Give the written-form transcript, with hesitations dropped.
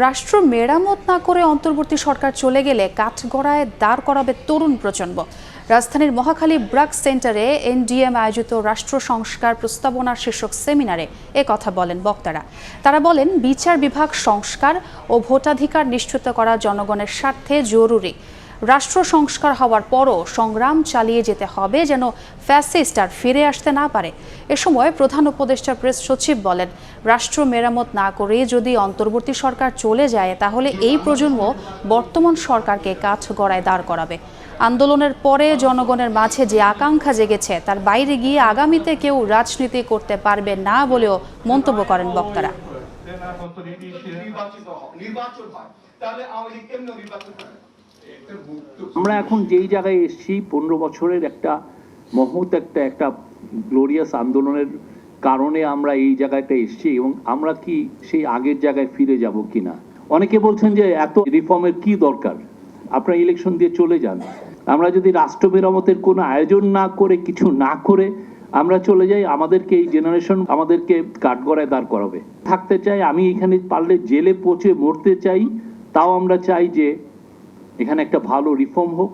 রাষ্ট্র মেরামত না করে অন্তর্বর্তী সরকার চলে গেলে কাঠগড়ায় দাঁড় করাবে তরুণ প্রজন্ম। রাজধানীর মহাখালী ব্র্যাক সেন্টারে এনডিএম আয়োজিত রাষ্ট্র সংস্কার প্রস্তাবনা শীর্ষক সেমিনারে কথা বলেন বক্তারা। তারা বলেন, বিচার বিভাগ সংস্কার ও ভোটাধিকার নিশ্চিত করা জনগণের স্বার্থে জরুরি। রাষ্ট্র সংস্কার হওয়ার পরও সংগ্রাম চালিয়ে যেতে হবে যেন ফ্যাসিস্ট আর ফিরে আসতে না পারে। এ সময় প্রধান উপদেষ্টা প্রেস সচিব বলেন, রাষ্ট্র মেরামত না করে যদি অন্তর্বর্তী সরকার চলে যায় তাহলে এই প্রজন্ম বর্তমান সরকারকে কাঠগড়ায় দাঁড় করাবে। আন্দোলনের পরে জনগণের মাঝে যে আকাঙ্ক্ষা জেগেছে তার বাইরে গিয়ে আগামীতে কেউ রাজনীতি করতে পারবে না বলেও মন্তব্য করেন বক্তারা। আমরা এখন যেই জায়গায় এসেছি 15 বছরের একটা মহৎ একটা গ্লোরিয়াস আন্দোলনের কারণে আমরা এই জায়গাটা এসেছি, এবং আমরা কি সেই আগের জায়গায় ফিরে যাব কিনা। অনেকে বলছেন যে এত রিফর্মের কি দরকার, আপনারা ইলেকশন দিয়ে চলে যান। আমরা যদি রাষ্ট্র মেরামতের কোনো আয়োজন না করে, কিছু না করে আমরা চলে যাই, আমাদেরকে এই জেনারেশন আমাদেরকে কাঠগড়ায় দাঁড় করাবে। থাকতে চাই, আমি এখানে পারলে জেলে পচে মরতে চাই, তাও আমরা চাই যে এখানে একটা ভালো রিফর্ম হোক।